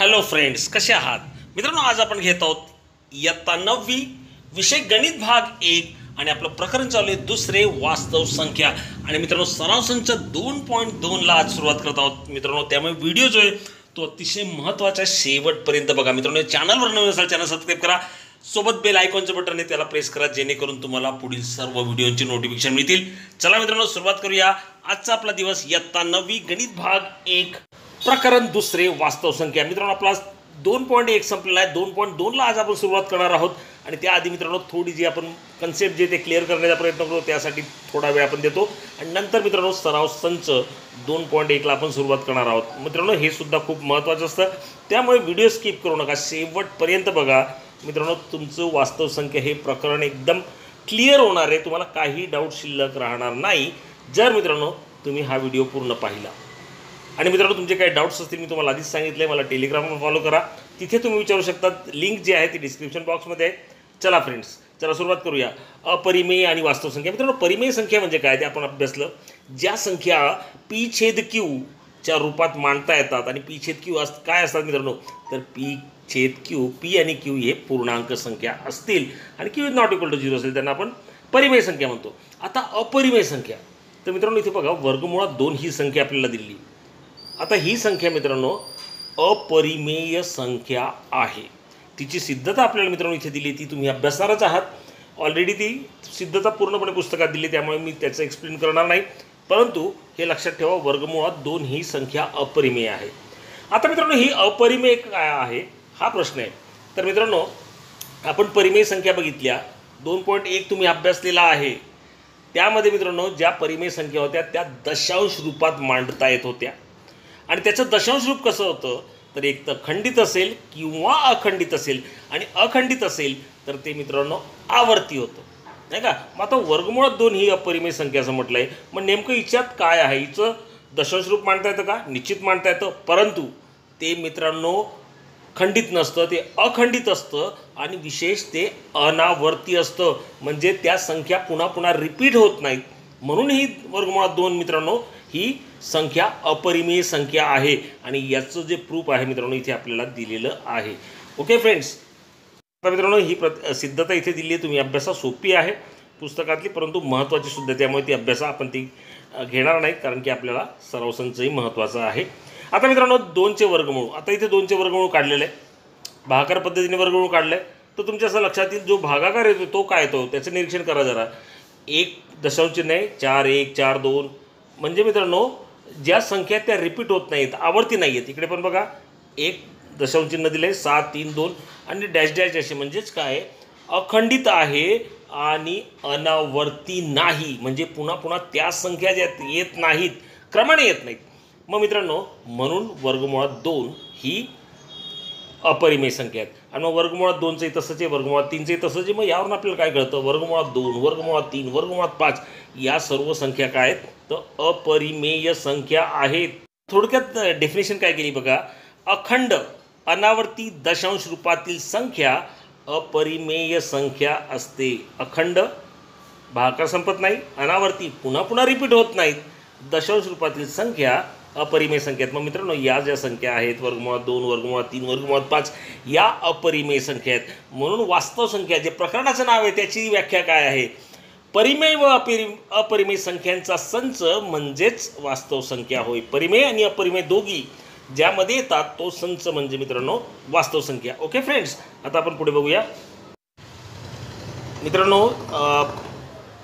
Hello friends, कसे आहात मित्रांनो? आज आपण घेत आहोत इयत्ता 9वी विषय गणित भाग 1 आणि आपलं प्रकरण चालू आहे दुसरे वास्तव संख्या. आणि मित्रांनो सराव संच 2.2 ला आज सुरुवात करत आहोत मित्रांनो. त्यामुळे व्हिडिओ जो आहे तो अतिशय महत्त्वाचा शेवटपर्यंत बघा मित्रांनो. चॅनलवर नवीन असाल चॅनल सबस्क्राईब करा, सोबत बेल आयकॉनचं बटन आहे त्याला प्रेस करा, जेणेकरून तुम्हाला पुढील सर्व व्हिडिओची नोटिफिकेशन मिळतील. चला मित्रांनो सुरुवात करूया. आजचा आपला दिवस इयत्ता 9वी गणित भाग 1 प्रकरण दुसरे वास्तव संख्या. मित्रांनो आपला 2.1 संपलेला आहे. 2.2 ला आज आपण सुरुवात करणार आहोत. आणि त्याआधी मित्रांनो थोडी जी आपण कन्सेप्ट जे ते क्लिअर करण्याचा प्रयत्न करतो, त्यासाठी थोडा वेळ आपण देतो आणि नंतर मित्रांनो सराव संच 2.1 ला आपण सुरुवात करणार आहोत. मित्रांनो हे सुद्धा खूप महत्त्वाचं असतं, त्यामुळे व्हिडिओ स्किप करू नका, शेवटपर्यंत बघा मित्रांनो. तुमचं वास्तव संख्या हे प्रकरण एकदम क्लिअर होणार आहे, तुम्हाला काही डाऊट शिल्लक राहणार नाही जर मित्रांनो तुम्ही हा व्हिडिओ पूर्ण पाहिला. आणि मित्रांनो तुमचे काही डाऊट्स असतील, मी तुम्हाला आधीच सांगितलं आहे, मला टेलिग्रामवर फॉलो करा, तिथे तुम्ही विचारू शकता. लिंक जी आहे ती डिस्क्रिप्शन बॉक्समध्ये आहे. चला फ्रेंड्स, चला सुरुवात करूया. अपरिमेय आणि वास्तव संख्या. मित्रांनो परिमेय संख्या म्हणजे काय ते आपण अभ्यासलं. ज्या संख्या पी छेद क्यू च्या रूपात मांडता येतात. आणि पी छेद क्यू काय असतात मित्रांनो, तर पी छेद क्यू, पी आणि क्यू हे पूर्णांक संख्या असतील आणि Q is not equal to 0 असेल, त्यांना आपण परिमेय संख्या म्हणतो. आता अपरिमेय संख्या, तर मित्रांनो इथे बघा वर्गमुळात 2 ही संख्या आपल्याला दिली. आता ही संख्या मित्रांनो अपरिमेय संख्या आहे. तिची सिद्धता आपल्याला मित्रांनो इथे दिली, ती तुम्ही अभ्यासणारच आहात. ऑलरेडी ती सिद्धता पूर्णपणे पुस्तकात दिली, त्यामुळे मी त्याचं एक्सप्लेन करणार नाही. परंतु हे लक्षात ठेवा, वर्गमुळात 2 ही संख्या अपरिमेय आहे. आता मित्रांनो ही अपरिमेय काय आहे हा प्रश्न आहे. तर मित्रांनो आपण परिमेय संख्या बघितल्या, 2.1 तुम्ही अभ्यासलेला आहे. त्यामध्ये मित्रांनो ज्या परिमेय संख्या होत्या त्या दशांश रूपात मांडता येत होत्या. आणि त्याचं दशांश रूप कसं होतं, तर एक तर खंडित असेल किंवा अखंडित असेल. आणि अखंडित असेल तर ते मित्रांनो आवर्ती होतं, नाही का. मग आता वर्गमुळात 2 ही अपरिमेय संख्या असं म्हटलं आहे. मग नेमकं हिच्यात काय आहे, हिचं दशांश रूप मांडता येतं का? निश्चित मांडता येतं, परंतु ते मित्रांनो खंडित नसतं, ते अखंडित असतं. आणि विशेष ते अनावर्ती असतं, म्हणजे त्या संख्या पुन्हा पुन्हा रिपीट होत नाहीत. म्हणून ही वर्गमुळात 2 मित्रांनो ही संख्या अपरिमेय संख्या आहे. आणि याचं जे प्रूफ आहे मित्रांनो इथे आपल्याला दिलेलं आहे. ओके फ्रेंड्स, आता मित्रांनो ही सिद्धता इथे दिली आहे, तुम्ही अभ्यासा सोपी आहे पुस्तकातली, परंतु महत्त्वाची सुद्धा, त्यामुळे ती अभ्यासा आपण ती घेणार नाहीत, कारण की आपल्याला सराव संचही महत्त्वाचा आहे. आता मित्रांनो 2चे वर्गमूळ, आता इथे 2चे वर्गमूळ काढलेलं आहे, भागाकार पद्धतीने वर्गमूळ काढलं आहे. तर तुमच्या असं लक्षात येईल जो भागाकार येतो तो काय येतो त्याचं निरीक्षण करा जरा. 1 दशांश चिन्ह आहे, 4 1 4 2, म्हणजे मित्रांनो ज्या संख्या त्या रिपीट होत नाहीत, आवर्ती नाही आहेत. इकडे पण बघा 1 दशांश चिन्ह दिलं आहे, 7 3 2 आणि डॅश डॅश असे, म्हणजेच काय अखंडित आहे आणि अनावर्ती नाही, म्हणजे पुन्हा पुन्हा त्या संख्या ज्या येत नाहीत, क्रमाने येत नाहीत. मग मित्रांनो म्हणून वर्गमुळात 2 ही अपरिमेय संख्या आहेत. आणि मग वर्गमुळात 2चंही तसंच आहे, वर्गमुळात 3चंही तसंच आहे. मग यावरून आपल्याला काय कळतं, वर्गमुळात 2 वर्गमुळात 3 वर्गमुळात 5 या सर्व संख्या काय आहेत, तर अपरिमेय संख्या आहेत. थोडक्यात डेफिनेशन काय केली बघा, अखंड अनावर्ती दशांश रूपातील संख्या अपरिमेय संख्या असते. अखंड भागाकार संपत नाही, अनावर्ती पुन्हा पुन्हा रिपीट होत नाहीत, दशांश रूपातील संख्या अपरिमेय संख्या आहेत. मग मित्रांनो या ज्या संख्या आहेत वर्गमुळात 2 वर्गमुळात 3 वर्गमुळात 5 या अपरिमेय संख्या आहेत. म्हणून वास्तव संख्या जे प्रकरणाचं नाव आहे त्याची व्याख्या काय आहे, परिमेय व अपरिमेय संख्यांचा संच म्हणजेच वास्तव संख्या होय. परिमेय आणि अपरिमेय दोघी ज्यामध्ये येतात तो संच म्हणजे मित्रांनो वास्तव संख्या. ओके फ्रेंड्स, आता आपण पुढे बघूया. मित्रांनो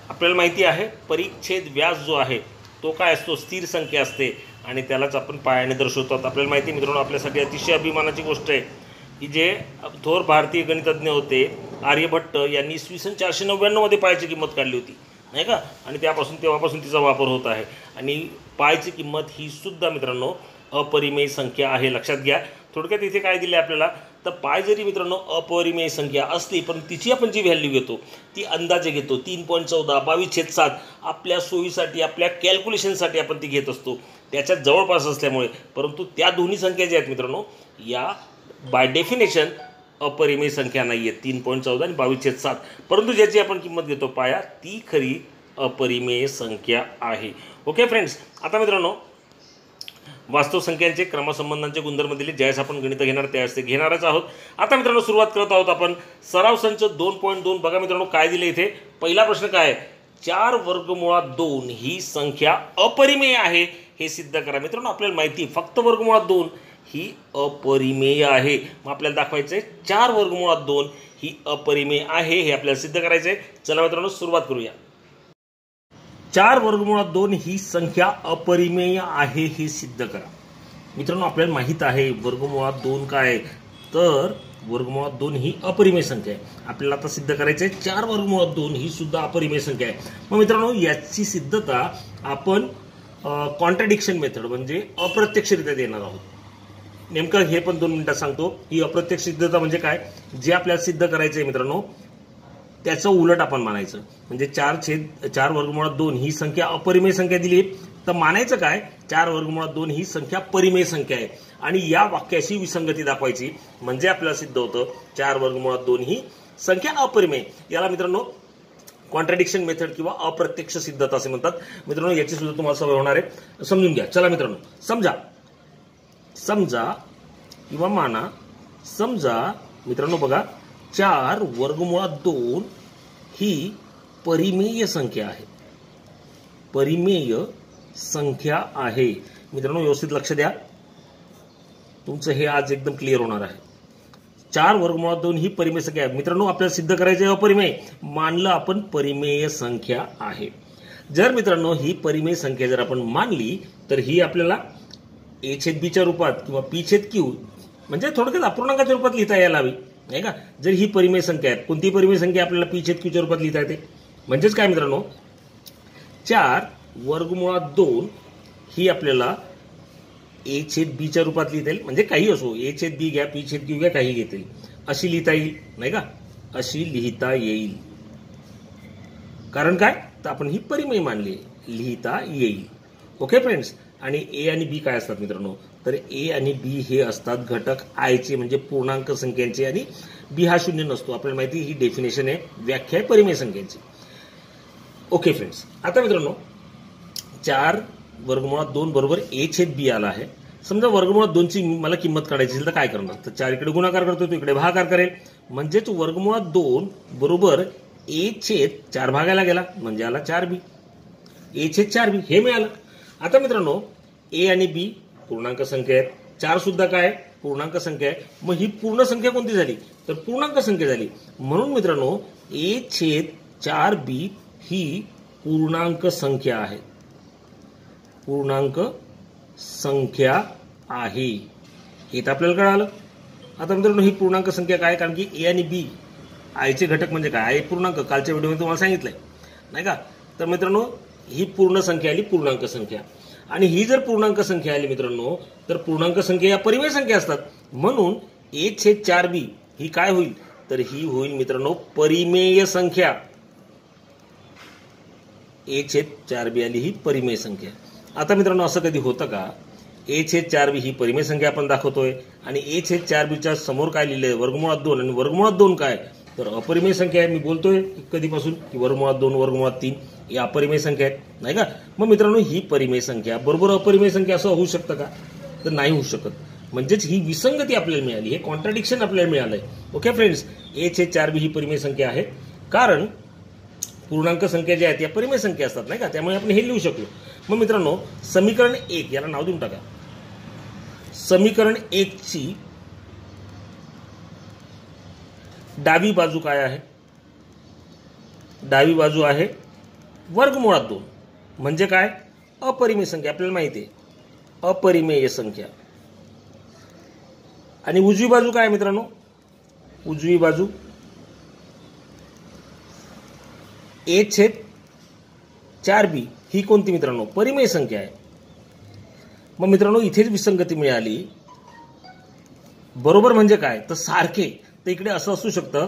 आपल्याला माहिती आहे परिच्छेद व्यास जो आहे तो काय असतो, स्थिर संख्या असते आणि त्यालाच आपण पायाने दर्शवतात. आपल्याला माहिती आहे मित्रांनो, आपल्यासाठी अतिशय अभिमानाची गोष्ट आहे की जे थोर भारतीय गणितज्ञ होते आर्यभट्ट यांनी इसवी सन 499 मध्ये पायाची किंमत काढली होती, नाही का. आणि तेव्हापासून तिचा वापर होत आहे. आणि पायाची किंमत ही सुद्धा मित्रांनो अपरिमेय संख्या आहे, लक्षात घ्या. थोडक्यात इथे काय दिलं आपल्याला, तर पाय जरी मित्रांनो अपरिमेय संख्या असली पण तिची आपण जी व्हॅल्यू घेतो ती अंदाजे घेतो. 3.14 22/7 आपल्या सोयीसाठी आपल्या कॅल्क्युलेशनसाठी आपण ती घेत असतो, त्याच्यात जवळपास असल्यामुळे. परंतु त्या दोन्ही संख्या ज्या आहेत मित्रांनो या बाय डेफिनेशन अपरिमेय संख्या नाही आहेत, 3.14 आणि 22/7. परंतु ज्याची आपण किंमत घेतो पाया ती खरी अपरिमेय संख्या आहे. ओके फ्रेंड्स, आता मित्रांनो वास्तव संख्यांचे क्रमसंबंधांचे गुणधर्म दिले. ज्यावेळेस आपण गणित घेणार त्यावेळेस ते घेणारच आहोत. आता मित्रांनो सुरुवात करत आहोत आपण सराव संच 2.2. बघा मित्रांनो काय दिले इथे. पहिला प्रश्न काय आहे, 4 वर्गमुळात 2 ही संख्या अपरिमेय आहे हे सिद्ध करा. मित्रांनो आपल्याला माहिती फक्त वर्गमुळात 2 ही अपरिमेय आहे. मग आपल्याला दाखवायचं आहे 4 वर्गमुळात 2 ही अपरिमेय आहे हे आपल्याला सिद्ध करायचं आहे. चला मित्रांनो सुरुवात करूया. 4 वर्गमुळात 2 ही संख्या अपरिमेय आहे हे सिद्ध करा. मित्रांनो आपल्याला माहित आहे वर्गमुळात 2 काय, तर वर्गमुळात 2 ही अपरिमेय संख्या आहे. आपल्याला आता सिद्ध करायचं आहे 4 वर्गमुळात 2 ही सुद्धा अपरिमेय संख्या आहे. मग मित्रांनो याची सिद्धता आपण कॉन्ट्राडिक्शन मेथड म्हणजे अप्रत्यक्षरित्या देणार आहोत. नेमकं हे पण 2 मिनिटात सांगतो. ही अप्रत्यक्ष सिद्धता म्हणजे काय, जे आपल्याला सिद्ध करायचं आहे मित्रांनो त्याचं उलट आपण मानायचं. म्हणजे 4 वर्गमुळात 2 ही संख्या अपरिमेय संख्या दिली तर मानायचं काय, 4 वर्गमुळात 2 ही संख्या परिमेय संख्या आहे आणि या वाक्याशी विसंगती दाखवायची. म्हणजे आपल्याला सिद्ध होतं 4 वर्गमुळात 2 ही संख्या अपरिमेय. याला मित्रांनो कॉन्ट्राडिक्शन मेथड किंवा अप्रत्यक्ष सिद्धता असे म्हणतात. मित्रांनो याची सुद्धा तुम्हाला सवय होणार आहे, समजून घ्या. चला मित्रांनो समजा किंवा माना. समजा मित्रांनो बघा 4 वर्गमुळात 2 ही परिमेय संख्या आहे. परिमेय संख्या आहे. मित्रांनो व्यवस्थित लक्ष द्या, तुमचं हे आज एकदम क्लिअर होणार आहे. 4 वर्गमुळात 2 ही परिमेय संख्या आहे. मित्रांनो आपल्याला सिद्ध करायचं आहे अपरिमेय, मानलं आपण परिमेय संख्या आहे. जर मित्रांनो ही परिमेय संख्या जर आपण मानली तर ही आपल्याला a/b च्या रूपात किंवा p/q म्हणजे थोडक्यात अपूर्णांकाच्या रूपात लिहिता यायला हवी नाही का. जर ही परिमेय संख्या आहे, कोणती परिमेय संख्या आपल्याला p/q च्या रूपात लिहिता येते. म्हणजेच काय मित्रांनो 4 वर्गमुळात 2 ही आपल्याला a/b च्या रूपात लिहिता येईल. म्हणजे काही असो, a/b घ्या, p/q घ्या, काही घेतील अशी लिहिता येईल नाही का. अशी लिहिता येईल. कारण काय, तर आपण ही परिमेय मानली, लिहिता येईल. Okay friends. आणि ए आणि बी काय असतात मित्रांनो, तर ए आणि बी हे असतात घटक आयचे म्हणजे पूर्णांक संख्यांचे आणि बी हा शून्य नसतो. आपल्याला माहिती ही डेफिनेशन आहे, व्याख्या आहे परिमेय संख्यांची. Okay friends. आता मित्रांनो 4 वर्गमुळात 2 बरोबर a/b आला आहे. समजा वर्गमुळात 2 ची मला किंमत काढायची असेल तर काय करणार, तर 4 इकडे गुणाकार करतो, तो इकडे भागाकार करेल. म्हणजेच वर्गमुळात 2 बरोबर a/4 भागायला गेला म्हणजे आला 4b. a/4b हे मिळालं. आता मित्रांनो ए आणि बी पूर्णांक संख्या आहेत, 4 सुद्धा काय पूर्णांक संख्या आहे. मग ही पूर्ण संख्या कोणती झाली, तर पूर्णांक संख्या झाली. म्हणून मित्रांनो a/4b ही पूर्णांक संख्या आहे. पूर्णांक संख्या आहे हे तर आपल्याला कळालं. आता मित्रांनो ही पूर्णांक संख्या काय, कारण की ए आणि बी आयचे घटक म्हणजे काय, आय पूर्णांक कालच्या व्हिडिओमध्ये तुम्हाला सांगितलंय नाही का. तर मित्रांनो ही पूर्ण संख्या आली, पूर्णांक संख्या. आणि ही जर पूर्णांक संख्या आली मित्रांनो तर पूर्णांक संख्या या परिमेय संख्या असतात. म्हणून a/4b ही काय होईल, तर ही होईल मित्रांनो परिमेय संख्या. a/4b आली ही परिमेय संख्या. आता मित्रांनो असं कधी होतं का, a/4b ही परिमेय संख्या आपण दाखवतोय आणि a/4b च्या समोर काय लिहिलंय वर्गमुळात 2 आणि वर्गमुळात 2 काय, तर अपरिमेय संख्या आहे. मी बोलतोय कधीपासून की वर्गमुळात 2 वर्गमुळात 3 या अपरिमेय संख्या आहेत नाही का. मग मित्रांनो ही परिमेय संख्या बरोबर अपरिमेय संख्या असं होऊ शकतं का, तर नाही होऊ शकत. म्हणजेच ही विसंगती आपल्याला मिळाली, हे कॉन्ट्राडिक्शन आपल्याला मिळालंय. Okay friends. a/4b ही परिमेय संख्या आहे कारण पूर्णांक संख्या ज्या आहेत या परिमेय संख्या असतात नाही का, त्यामुळे आपण हे लिहू शकलो. मग मित्रांनो समीकरण 1 याला नाव देऊन टाका. समीकरण 1 ची डावी बाजू काय आहे, डावी बाजू आहे वर्गमुळात 2 म्हणजे काय अपरिमेय संख्या. आपल्याला माहिती आहे अपरिमेय संख्या. आणि उजवी बाजू काय मित्रांनो, उजवी बाजू a/4b ही कोणती मित्रांनो, परिमेय संख्या आहे. मग मित्रांनो इथेच विसंगती मिळाली. बरोबर म्हणजे काय, तर सारखे. तर इकडे असं असू शकतं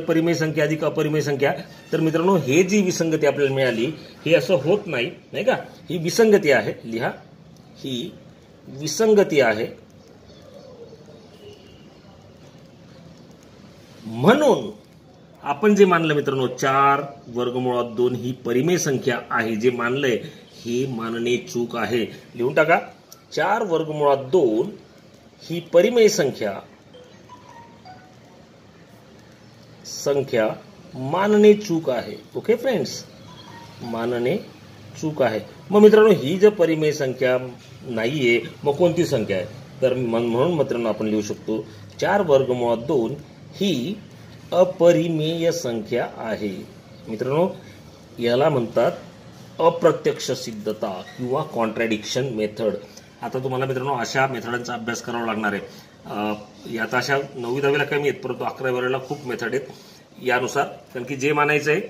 परिमेय संख्या अधिक अपरिमेय संख्या. तर मित्रांनो हे जी विसंगती आपल्याला मिळाली हे असं होत नाही नाही का, ही विसंगती आहे. लिहा, ही विसंगती आहे. म्हणून आपण जे मानलं मित्रांनो 4 वर्गमुळात 2 ही परिमेय संख्या आहे, जे मानलंय हे मानणे चूक आहे. लिहून टाका 4 वर्गमुळात 2 ही परिमेय संख्या मानणे चूक आहे. ओके फ्रेंड्स, मानणे चूक आहे. मग मित्रांनो ही जर परिमेय संख्या नाहीये मग कोणती संख्या आहे? तर म्हणून मित्रांनो आपण लिहू शकतो 4 वर्गमुळात 2 ही अपरिमेय संख्या आहे. मित्रांनो याला म्हणतात अप्रत्यक्ष सिद्धता किंवा कॉन्ट्रॅडिक्शन मेथड. आता तुम्हाला मित्रांनो अशा मेथडांचा अभ्यास करावा लागणार आहे. आता अशा 9वी 10वीला कमी आहेत परंतु 11वी 12वीला खूप मेथड आहेत यानुसार. कारण की जे मानायचं आहे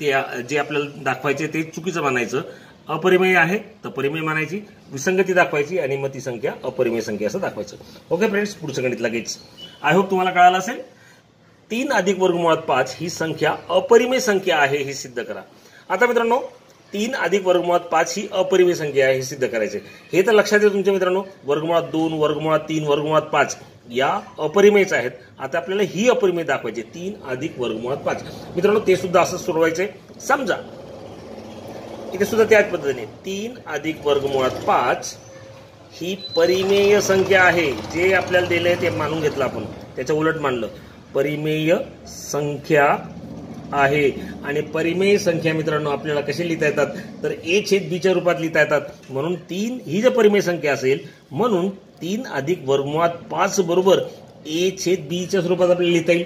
ते जे आपल्याला दाखवायचे ते चुकीचं मानायचं. अपरिमेय आहे तर परिमेय मानायची, विसंगती दाखवायची आणि मग ती संख्या अपरिमेय संख्या असं दाखवायचं. ओके फ्रेंड्स, पुढचं गणित लगेच. आय होप तुम्हाला कळालं असेल. 3 अधिक वर्गमुळात 5 ही संख्या अपरिमेय संख्या आहे हे सिद्ध करा. आता मित्रांनो 3 अधिक वर्गमुळात 5 ही अपरिमेय संख्या आहे हे सिद्ध करायचे. हे तर लक्षात येईल तुमच्या मित्रांनो. वर्गमुळात 2, वर्गमुळात 3, वर्गमुळात 5 या अपरिमेयच आहेत. आता आपल्याला ही अपरिमेय दाखवायची 3 अधिक वर्गमुळात 5. मित्रांनो ते सुद्धा असं सोडवायचंय. समजा इथे सुद्धा त्याच पद्धतीने 3 अधिक वर्गमुळात 5 ही परिमेय संख्या आहे. जे आपल्याला दिलंय ते मानून घेतलं आपण, त्याच्या उलट मानलं. परिमेय संख्या आहे. आणि परिमेय संख्या मित्रांनो आपल्याला कशी लिहिता येतात तर a/b च्या रूपात लिहिता येतात. म्हणून 3 ही जर परिमेय संख्या असेल म्हणून 3 अधिक वर्गमुळात 5 बरोबर a/b च्या स्वरूपात आपल्याला लिहिता येईल.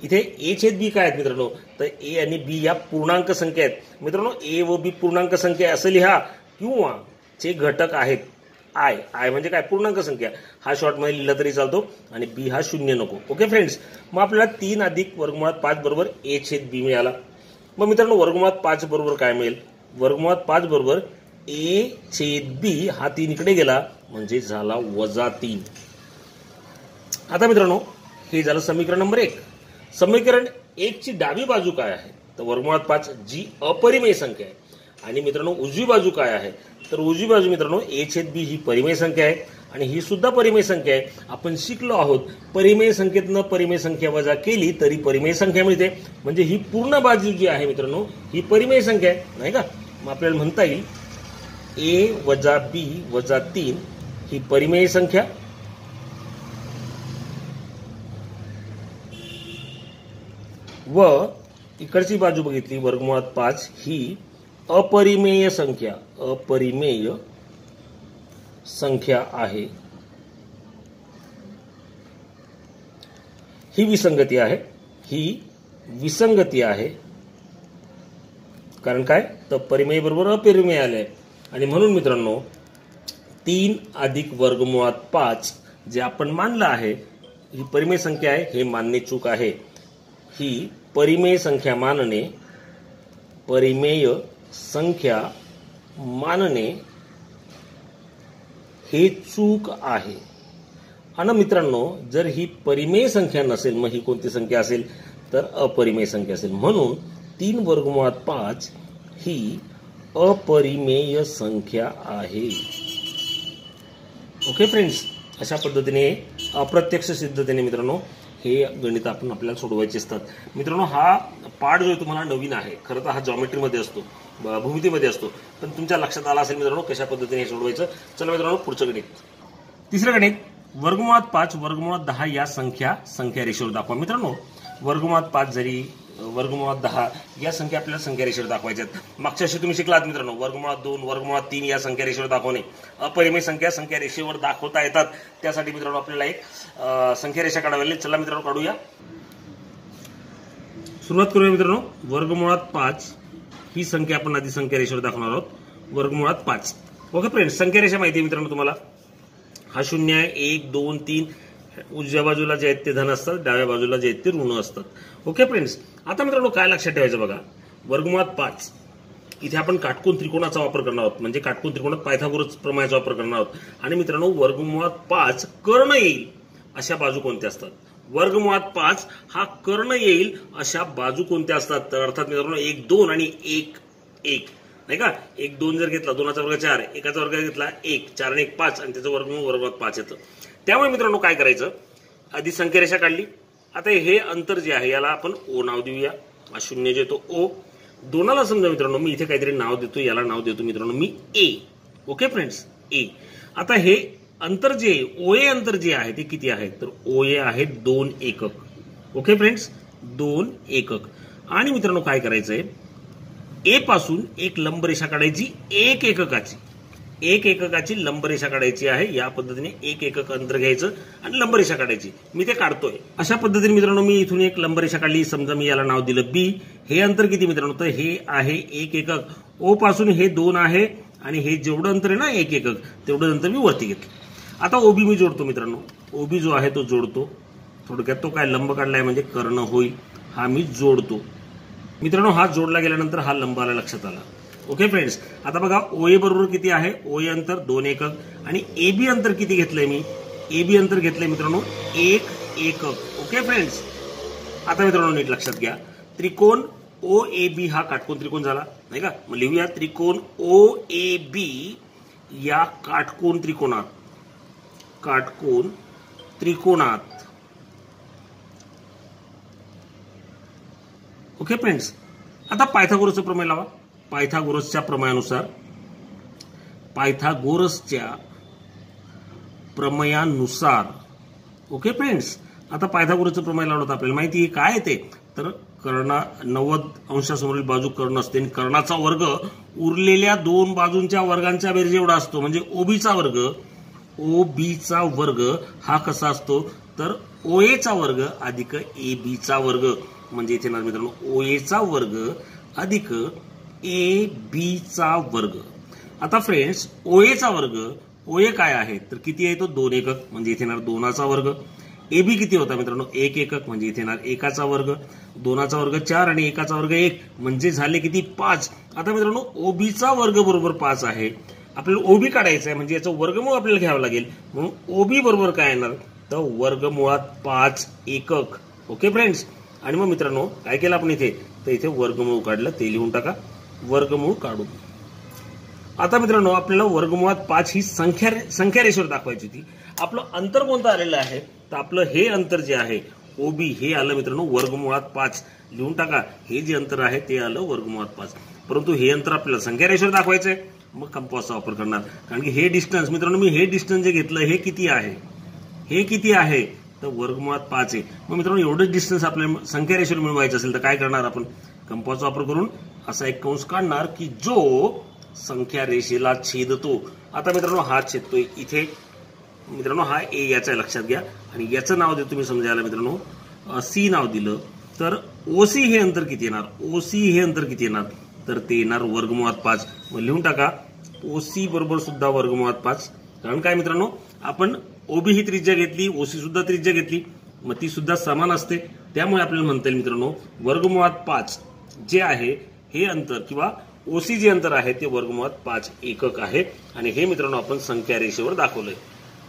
इथे a/b काय आहेत मित्रांनो तर a आणि b या पूर्णांक संख्या आहेत. मित्रांनो a व b पूर्णांक संख्या असं लिहा किंवा चे घटक आहेत आय म्हणजे काय पूर्णांक संख्या. हा शॉर्ट मध्ये लिहिला तरी चालतो आणि बी हा 0 नको. ओके फ्रेंड्स, मग आपल्याला 3 अधिक वर्गमुळात 5 बरोबर a/b मिळाला. मग मित्रांनो वर्गमुळात 5 बरोबर काय मिळेल? वर्गमुळात 5 बरोबर a/b हा 3 इकडे गेला म्हणजे झाला -3. आता मित्रांनो हे झालं समीकरण नंबर 1. समीकरण 1 ची डावी बाजू काय आहे तर वर्गमुळात 5 जी अपरिमेय संख्या आहे. आणि मित्रांनो उजवी बाजू काय आहे तर उजवी बाजू मित्रांनो a/b ही परिमेय संख्या आहे आणि ही सुद्धा परिमेय संख्या आहे. आपण शिकलो आहोत परिमेय संख्येतनं परिमेय संख्या वजा केली तरी परिमेय संख्या मिळते. म्हणजे ही पूर्ण बाजू जी आहे मित्रांनो ही परिमेय संख्या आहे नाही का. मग आपल्याला म्हणता येईल a वजा b वजा 3 ही परिमेय संख्या व इकडची बाजू बघितली वर्गमुळात 5 ही अपरिमेय संख्या आहे. ही विसंगती आहे. कारण काय तर परिमेय बरोबर अपरिमेय आले आणि म्हणून मित्रांनो 3 अधिक वर्गमुळात 5 जे आपण मानलं आहे ही परिमेय संख्या आहे हे मानणे चूक आहे. ही परिमेय संख्या मानणे हे चूक आहे. आणि मित्रांनो जर ही परिमेय संख्या नसेल मग ही कोणती संख्या असेल तर अपरिमेय संख्या असेल. म्हणून 3 वर्गमुळात 5 ही अपरिमेय संख्या आहे. ओके फ्रेंड्स, अशा पद्धतीने अप्रत्यक्ष सिद्धतेने मित्रांनो हे गणित आपण आपल्याला सोडवायचे असतात. मित्रांनो हा पाठ जो तुम्हाला नवीन आहे खरं तर हा जॉमेट्रीमध्ये असतो भूमितीमध्ये असतो पण तुमच्या लक्षात आला असेल मित्रांनो कशा पद्धतीने हे सोडवायचं. चला मित्रांनो पुढचं गणित. तिसरं गणित वर्गमुळात 5 वर्गमुळात 10 या संख्या रेषेवर दाखवा. मित्रांनो वर्गमुळात 5 जरी वर्गमुळात 10 या संख्या आपल्याला संख्या रेषेवर दाखवायच्यात. मागच्या वर्षी तुम्ही शिकलात मित्रांनो वर्गमुळात 2 वर्गमुळात 3 या संख्या रेषेवर दाखवणे. अपरिमेय संख्या रेषेवर दाखवता येतात. त्यासाठी मित्रांनो आपल्याला एक संख्या रेषा काढावी लागेल. चला मित्रांनो काढूया. सुरुवात करूया मित्रांनो. वर्गमुळात 5 ही संख्या आपण आधी संख्या रेषेवर दाखवणार आहोत. वर्गमुळात 5. ओके फ्रेंड्स, संख्या रेषा माहिती आहे मित्रांनो तुम्हाला. हा 0 आहे 1 2 3. उजव्या बाजूला जे आहेत ते धन असतात डाव्या बाजूला जे आहेत ते ऋण असतात. ओके फ्रेंड्स, आता मित्रांनो काय लक्षात ठेवायचं बघा. वर्गमुळात 5 इथे आपण काटकोन त्रिकोणाचा वापर करणार आहोत म्हणजे काटकोन त्रिकोणात पायथागोरस प्रमेयाचा वापर करणार आहोत. आणि मित्रांनो वर्गमुळात 5 कर्ण येईल अशा बाजू कोणत्या असतात. वर्गमुळात 5 हा कर्ण येईल अशा बाजू कोणत्या असतात तर अर्थात मित्रांनो 1 2 आणि 1 1 नाही का. 1 2 जर घेतला 2चा वर्ग 4 1चा वर्ग घेतला 1 4 आणि 1 5 आणि त्याचं वर्गमूळ वर्गमुळात 5 येतं. त्यामुळे मित्रांनो काय करायचं आधी संख्या रेषा काढली. आता हे अंतर जे आहे याला आपण ओ नाव देऊया. हा 0 जे तो ओ. 2ला समजा मित्रांनो मी इथे काहीतरी नाव देतो याला नाव देतो मित्रांनो मी ए. ओके फ्रेंड्स, ए. आता हे अंतर जे ओए अंतर जे आहे ते किती आहे तर ओए आहे 2 एकक. ओके फ्रेंड्स, 2 एकक. आणि मित्रांनो काय करायचंय, ए पासून एक लंबरेषा काढायची 1 एककाची. 1 एककाची लंबरेषा काढायची आहे. या पद्धतीने 1 एकक अंतर घ्यायचं आणि लंबरेषा काढायची. मी ते काढतोय. अशा पद्धतीने मित्रांनो मी इथून एक लंबरेषा काढली. समजा मी याला नाव दिलं बी. हे अंतर किती मित्रांनो तर हे आहे 1 एकक. ओ पासून हे 2 आहे आणि हे जेवढं अंतर आहे ना 1 एकक तेवढं अंतर मी वरती घेतलं. आता ओबी मी जोडतो मित्रांनो. ओबी जो आहे तो जोडतो. थोडक्यात तो काय लंब काढलाय म्हणजे कर्ण होईल. हा मी जोडतो मित्रांनो. हा जोडला गेल्यानंतर हा लंब आला लक्षात आला. ओके फ्रेंड्स, आता बघा ओए बरोबर किती आहे, ओए अंतर 2 एकक आणि एबी अंतर किती घेतलंय मी, एबी अंतर घेतलंय मित्रांनो 1 एकक. ओके फ्रेंड्स, आता मित्रांनो नीट लक्षात घ्या, त्रिकोण ओ ए बी हा काटकोन त्रिकोण झाला नाही का. मग लिहूया त्रिकोण ओ ए बी या काटकोन त्रिकोणात ओके फ्रेंड्स. आता पायथागोरसचं प्रमेय लावा. पायथागोरसच्या प्रमेयानुसार ओके फ्रेंड्स. आता पायथागोरसचं प्रमेय लावलं तर आपल्याला माहिती आहे काय ते तर कर्ण 90 अंशासमोरील बाजू कर्ण असते आणि कर्णाचा वर्ग उरलेल्या 2 बाजूंच्या वर्गांच्या बेरीज एवढा असतो. म्हणजे ओबीचा वर्ग हा कसा असतो तर ओएचा वर्ग अधिक एबीचा वर्ग. म्हणजे इथे ना मित्रांनो ओएचा वर्ग अधिक ए बीचा वर्ग. आता फ्रेंड्स ओएचा वर्ग, ओए काय आहे तर किती आहे तो 2 एकक म्हणजे इथे येणार 2चा वर्ग. एबी किती होता मित्रांनो 1 एकक म्हणजे इथे येणार 1चा वर्ग. 2चा वर्ग 4 आणि 1चा वर्ग 1 म्हणजे झाले किती 5. आता मित्रांनो ओबीचा वर्ग बरोबर 5 आहे. आपल्याला ओबी काढायचं आहे म्हणजे याचं वर्गमूळ आपल्याला घ्यावं लागेल. म्हणून ओबी बरोबर काय येणार तर वर्गमुळात 5 एकक. ओके फ्रेंड्स, आणि मग मित्रांनो काय केलं आपण इथे तर इथे वर्गमूळ काढलं ते लिहून टाका. वर्गमूळ काढू. आता मित्रांनो आपल्याला वर्गमुळात 5 ही संख्या रेषेवर दाखवायची होती. आपलं अंतर कोणतं आलेलं आहे तर आपलं हे अंतर जे आहे ओबी हे आलं मित्रांनो वर्गमुळात 5 लिहून टाका. हे जे अंतर आहे ते आलं वर्गमुळात 5. परंतु हे अंतर आपल्याला संख्या रेषेवर दाखवायचं आहे मग कंपासचा वापर करणार. कारण की हे डिस्टन्स मित्रांनो मी हे डिस्टन्स जे घेतलं हे किती आहे तर वर्गमुळात 5 आहे. मग मित्रांनो एवढंच डिस्टन्स आपल्याला संख्या रेषेवर मिळवायचं असेल तर काय करणार आपण कंपासचा वापर करून असा एक कंस काढणार की जो संख्या रेषेला छेदतो. आता मित्रांनो हा छेदतोय इथे. मित्रांनो हा ए याच्या लक्षात घ्या आणि याचं नाव देतो मी समजायला मित्रांनो सी नाव दिलं तर ओसी हे अंतर किती येणार तर ते येणार वर्गमुळात 5. मग लिहून टाका ओसी बरोबर सुद्धा वर्गमुळात 5. कारण काय मित्रांनो आपण ओबी ही त्रिज्या घेतली, ओसी सुद्धा त्रिज्या घेतली मग ती सुद्धा समान असते. त्यामुळे आपल्याला म्हणता येईल मित्रांनो वर्गमुळात 5 जे आहे हे अंतर किंवा ओसी जे अंतर आहे ते वर्गमुळात 5 एकक आहे. आणि हे मित्रांनो आपण संख्या रेषेवर दाखवलंय.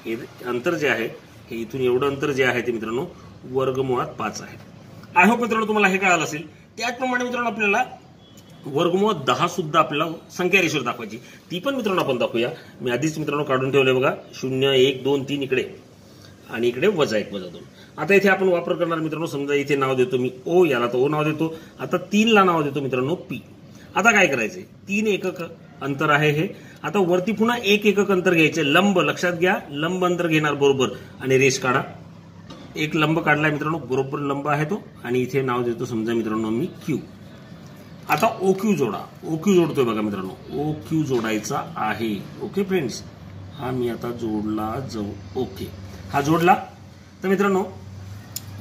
हे अंतर जे आहे हे इथून एवढं अंतर जे आहे ते मित्रांनो वर्गमुळात 5 आहे. आय होप मित्रांनो तुम्हाला हे कळालं असेल. त्याचप्रमाणे मित्रांनो आपल्याला वर्गमुळात 10 सुद्धा आपल्याला संख्या रेषेवर दाखवायची. ती पण मित्रांनो आपण दाखवूया. मी आधीच मित्रांनो काढून ठेवलंय बघा 0 1 2 3 इकडे आणि इकडे -1 -2. आता इथे आपण वापर करणार मित्रांनो समजा इथे नाव देतो मी ओ, याला तर ओ नाव देतो. आता 3 ला नाव देतो मित्रांनो पी. आता काय करायचंय 3 एकक अंतर आहे हे. आता वरती पुन्हा 1 एकक अंतर घ्यायचे. लंब लक्षात घ्या, लंब अंतर घेणार बरोबर आणि रेष काढा. एक लंब काढलाय मित्रांनो बरोबर लंब आहे तो आणि इथे नाव देतो समजा मित्रांनो मी क्यू. आता ओ क्यू जोडा. ओ क्यू जोडतोय बघा मित्रांनो ओ क्यू जोडायचा आहे. ओके फ्रेंड्स, हा मी आता जोडला ओके हा जोडला. तर मित्रांनो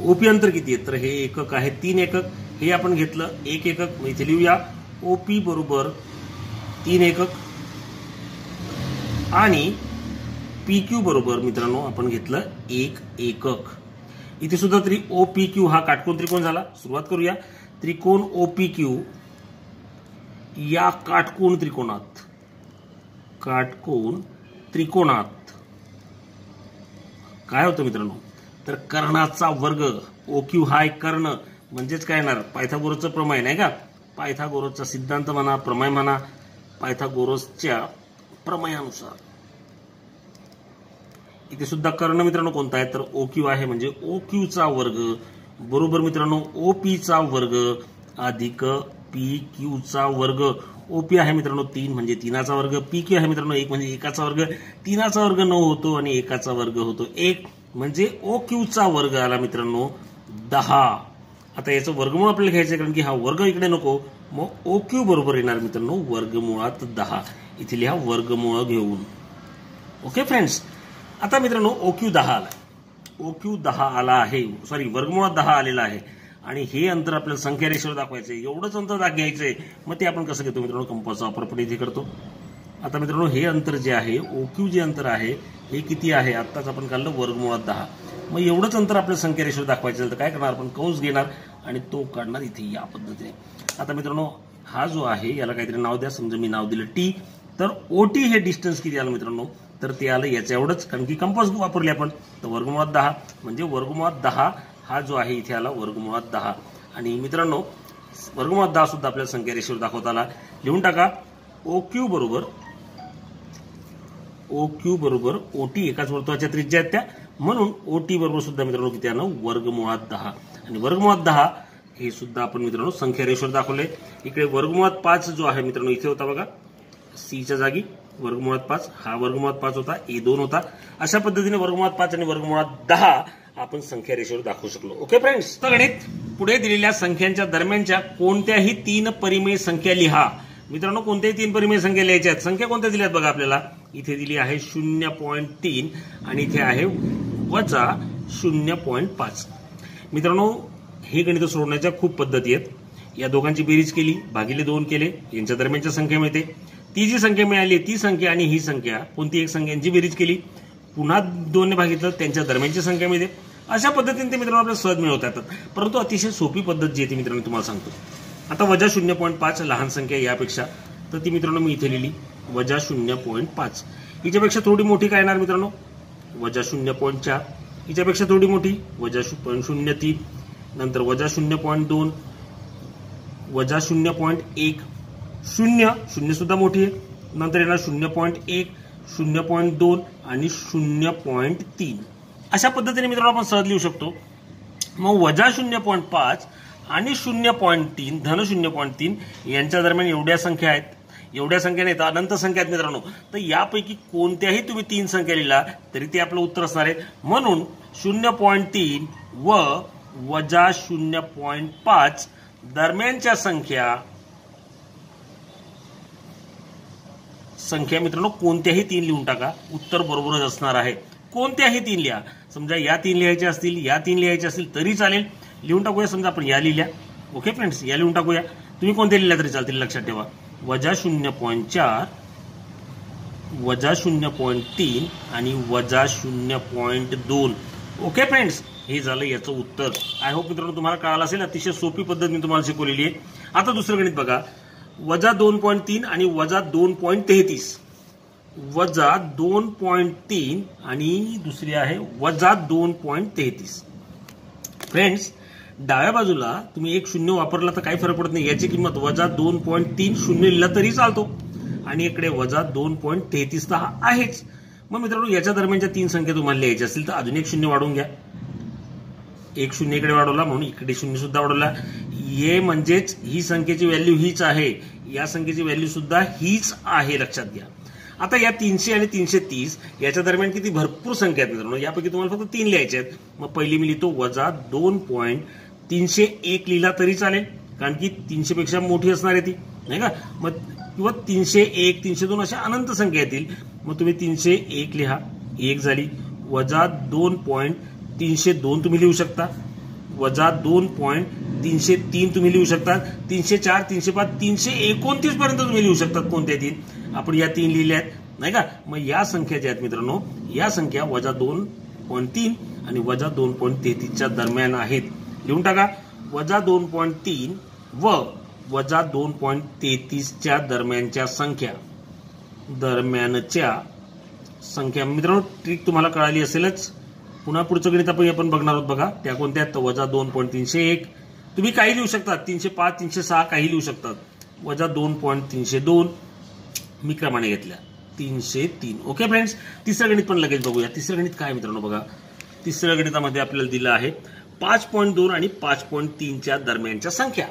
ओपी अंतर किती आहे तर हे एकक आहे 3 एकक. हे आपण घेतलं 1 एकक. मग इथे लिहूया ओपी बरोबर 3 एकक आणि पी क्यू बरोबर मित्रांनो आपण घेतलं 1 एकक. इथे सुद्धा तरी ओ पी क्यू हा काटकोन त्रिकोण झाला. सुरुवात करूया. त्रिकोण ओ पी क्यू या काटकोन त्रिकोणात काय होतं मित्रांनो तर कर्णाचा वर्ग. ओ क्यू हा एक कर्ण म्हणजेच काय येणार पायथागोरसचं प्रमेय नाही का. पायथागोरसचा सिद्धांत म्हणा, प्रमेय म्हणा, पायथागोरसच्या प्रमेयानुसार इथे सुद्धा कर्ण मित्रांनो कोणता आहे तर ओ क्यू आहे. म्हणजे ओ क्यूचा वर्ग बरोबर मित्रांनो ओ पीचा वर्ग अधिक पी क्यूचा वर्ग. ओपी आहे मित्रांनो 3 म्हणजे 3चा वर्ग, पीक्यू आहे मित्रांनो 1 म्हणजे 1चा वर्ग, 3चा वर्ग 9 होतो आणि 1चा वर्ग होतो 1 म्हणजे ओक्यूचा वर्ग आला मित्रांनो 10. आता याचं वर्गमूळ आपल्याला घ्यायचं कारण की हा वर्ग इकडे नको, मग ओक्यू बरोबर येणार मित्रांनो वर्गमुळात 10. इथे लिहा वर्गमूळ घेऊन. ओके फ्रेंड्स, आता मित्रांनो ओक्यू 10 आला, ओक्यू 10 आला आहे, सॉरी वर्गमुळात 10 आलेला आहे आणि हे अंतर आपल्याला संख्या रेषेवर दाखवायचं आहे. एवढंच अंतर घ्यायचंय. मग ते आपण कसं घेतो मित्रांनो, कंपासचा वापर आपण इथे करतो. आता मित्रांनो हे अंतर जे आहे ओक्यू जे अंतर आहे हे किती आहे, आत्ताच आपण काढलं वर्गमुळात 10. मग एवढंच अंतर आपल्या संख्या रेषेवर दाखवायचं तर काय करणार आपण, कंस घेणार आणि तो काढणार इथे या पद्धतीने. आता मित्रांनो हा जो आहे याला काहीतरी नाव द्या, समजा मी नाव दिलं टी, तर ओटी हे डिस्टन्स किती आलं मित्रांनो, तर ते आलं याच्या एवढंच कारण की कंपास वापरले आपण. तर वर्गमुळात 10 म्हणजे वर्गमुळात 10 हा जो आहे इथे आला वर्गमुळात 10. आणि मित्रांनो वर्गमुळात 10 सुद्धा आपल्याला संख्या रेषेवर दाखवता आला. लिहून टाका ओक्यू बरोबर ओटी एकाच वर्तुळाच्या त्रिज्या आहेत त्या, म्हणून ओटी बरोबर सुद्धा मित्रांनो किती आलं वर्गमुळात 10. आणि वर्गमुळात 10 हे सुद्धा आपण मित्रांनो संख्या रेषेवर दाखवले. इकडे वर्गमुळात 5 जो आहे मित्रांनो इथे होता बघा सीच्या जागी वर्गमुळात 5, हा वर्गमुळात 5 होता, ए 2 होता. अशा पद्धतीने वर्गमुळात 5 आणि वर्गमुळात 10 आपण संख्या रेषेवर दाखवू शकलो. ओके फ्रेंड्स, गणित पुढे दिलेल्या संख्यांच्या दरम्यानच्या कोणत्याही 3 परिमेय संख्या लिहा. मित्रांनो कोणत्याही 3 परिमेय संख्या लिहायच्या आहेत. संख्या कोणत्या दिल्यात बघा आपल्याला, इथे दिली आहे 0.3 आणि इथे आहे वजा 0.5. मित्रांनो हे गणित सोडवण्याच्या खूप पद्धती आहेत. या दोघांची बेरीज केली, भागिले 2 केले, यांच्या दरम्यानच्या संख्या मिळते. ती जी संख्या मिळाली ती संख्या आणि ही संख्या कोणती एक संख्यांची बेरीज केली, पुन्हा 2 ने भागितलं, त्यांच्या दरम्यानची संख्या मिळते. अशा पद्धतीने ते मित्रांनो आपल्याला सहज मिळवता येतात. परंतु अतिशय सोपी पद्धत जी आहे ती मित्रांनो तुम्हाला सांगतो. आता वजा 0.5 लहान संख्या यापेक्षा, तर ती मित्रांनो मी इथे लिहिली वजा 0.5. हिच्यापेक्षा थोडी मोठी काय येणार मित्रांनो वजा 0.4. हिच्यापेक्षा थोडी मोठी वजा 0.03, नंतर वजा 0.2, वजा 0.1, 0 सुद्धा मोठी आहे, नंतर येणार 0.1, 0.2 आणि 0.3. अशा पद्धतीने मित्रांनो आपण सहज लिहू शकतो. मग वजा 0.5 आणि 0.3 धन 0.3 यांच्या दरम्यान एवढ्या संख्या आहेत. एवढ्या संख्या नाहीत, अनंत संख्या आहेत मित्रांनो. तर यापैकी कोणत्याही तुम्ही 3 संख्या लिहिला तरी ते आपलं उत्तर असणार आहे. म्हणून 0.3 व वजा 0.5 दरम्यानच्या संख्या मित्रांनो कोणत्याही 3 लिहून टाका, उत्तर बरोबरच असणार आहे. कोणत्याही 3 लिहा. समजा या 3 लिहायच्या असतील, या 3 लिहायच्या असतील तरी चालेल. लिहून टाकूया. समजा आपण या लिहिल्या. ओके फ्रेंड्स, या लिहून टाकूया. तुम्ही कोणत्या लिहिल्या तरी चालतील. लक्षात ठेवा वजा 0.4, वजा 0.3 आणि वजा 0.2. ओके फ्रेंड्स, हे झालं याचं उत्तर. आय होप मित्रांनो तुम्हाला कळालं असेल. अतिशय सोपी पद्धत मी तुम्हाला शिकवलेली आहे. आता दुसरं गणित बघा, वजा 2.3 आणि वजा 2.33. वजा 2.3 आणि दुसरी आहे वजा 2.33. फ्रेंड्स, डाव्या बाजूला तुम्ही एक 0 वापरला तर काही फरक पडत नाही. याची किंमत वजा 2.3 शून्य लिहिला तरी चालतो आणि इकडे वजा 2.33 तर आहेच. मग मित्रांनो याच्या दरम्यानच्या 3 संख्या तुम्हाला लिहायच्या असतील तर अजून एक 0 वाढवून घ्या. एक 0 इकडे वाढवला म्हणून इकडे 0 सुद्धा वाढवला. हे म्हणजेच ही संख्येची व्हॅल्यू हीच आहे, या संख्येची व्हॅल्यू सुद्धा हीच आहे. लक्षात घ्या. आता या 300 आणि 330 याच्या दरम्यान किती भरपूर संख्या आहेत मित्रांनो. यापैकी तुम्हाला फक्त 3 लिहायचे आहेत. मग पहिली मी लिहितो वजा 2.301 लिहिला तरी चालेल कारण की 300 पेक्षा मोठी असणार आहे ती, नाही का. मग किंवा 301, 302 अशा अनंत संख्या येतील. मग तुम्ही 301 लिहा, 1 झाली. वजा 2.302 तुम्ही लिहू शकता, वजा 2.303 तुम्ही लिहू शकता, 304, 305, 329 पर्यंत तुम्ही लिहू शकतात. कोणत्या 3? आपण या 3 लिहिल्या आहेत, नाही का. मग या संख्या ज्या आहेत मित्रांनो, या संख्या वजा 2.3 आणि वजा 2.33च्या दरम्यान आहेत. लिहून टाका वजा 2.3 व वजा 2.33च्या दरम्यानच्या संख्या मित्रांनो. ट्रिक तुम्हाला कळाली असेलच. पुन्हा पुढचं गणित आपण बघणार आहोत बघा. त्या कोणत्या आहेत? वजा 2.301. तुम्ही काही लिहू शकतात, 305, 306 काही लिहू शकतात. वजा 2.302 मी क्रमाने घेतल्या 303. ओके फ्रेंड्स, तिसरं गणित पण लगेच बघूया. तिसरं गणित काय मित्रांनो बघा. तिसऱ्या गणितामध्ये आपल्याला दिलं आहे 5.2 आणि 5.3च्या दरम्यानच्या संख्या.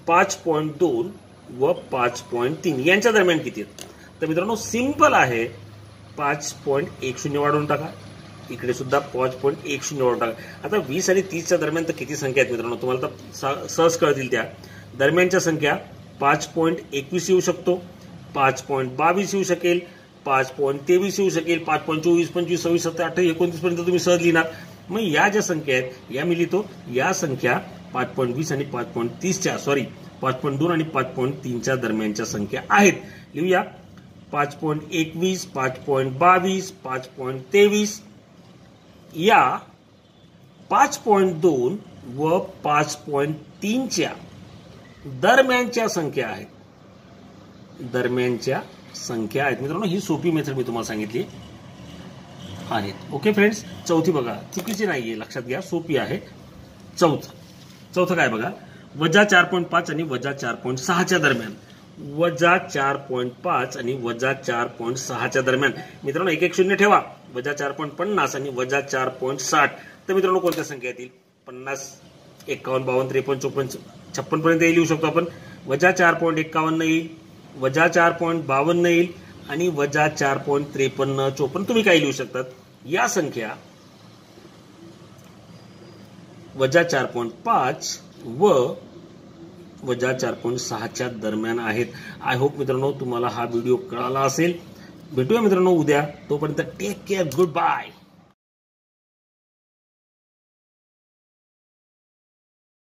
5.2 व 5.3 यांच्या दरम्यान किती आहेत? तर मित्रांनो सिंपल आहे, 5.10 वाढवून टाका, इकडे सुद्धा 5.10 वाढवून टाका. आता 20 आणि 30च्या दरम्यान तर किती संख्या आहेत मित्रांनो, तुम्हाला तर सहज कळतील. त्या दरम्यानच्या संख्या 5.21 येऊ शकतो, 5.22 येऊ शकेल, 5.23 येऊ शकेल, 5.24, 25, 26, 27, 28, 29 पर्यंत तुम्ही सहज लिहिणार. मग या ज्या संख्या आहेत या मी लिहितो, या संख्या 5.20 आणि 5.30च्या 5.2 आणि 5.3च्या दरम्यानच्या संख्या आहेत. लिहूया 5.21, 5.22, 5.23 या 5.2 व 5.3च्या दरम्यानच्या संख्या आहेत. दरम्यानच्या संख्या आहेत मित्रांनो. ही सोपी मेथड मी तुम्हाला सांगितली आहेत. ओके फ्रेंड्स, चौथी बघा, चुकीची नाहीये, लक्षात घ्या, सोपी आहे. चौथं काय बघा, वजा 4.5 आणि वजा 4.6च्या दरम्यान. वजा 4.5 आणि वजा 4.6च्या दरम्यान मित्रांनो 1 0 ठेवा. वजा 4.50 आणि वजा 4.60. तर मित्रांनो कोणत्या संख्या येतील? 50, 51, 52, 53, 54, 56 पर्यंत लिहू शकतो आपण. वजा 4.51 येईल, वजा 4.52 येईल आणि वजा 4.53, 54 तुम्ही काय लिहू शकतात? या संख्या वजा 4.5 व वजा 4.6च्या दरम्यान आहेत. आय होप मित्रांनो तुम्हाला हा व्हिडिओ कळाला असेल. भेटूया मित्रांनो उद्या. तोपर्यंत टेक केअर, गुड बाय.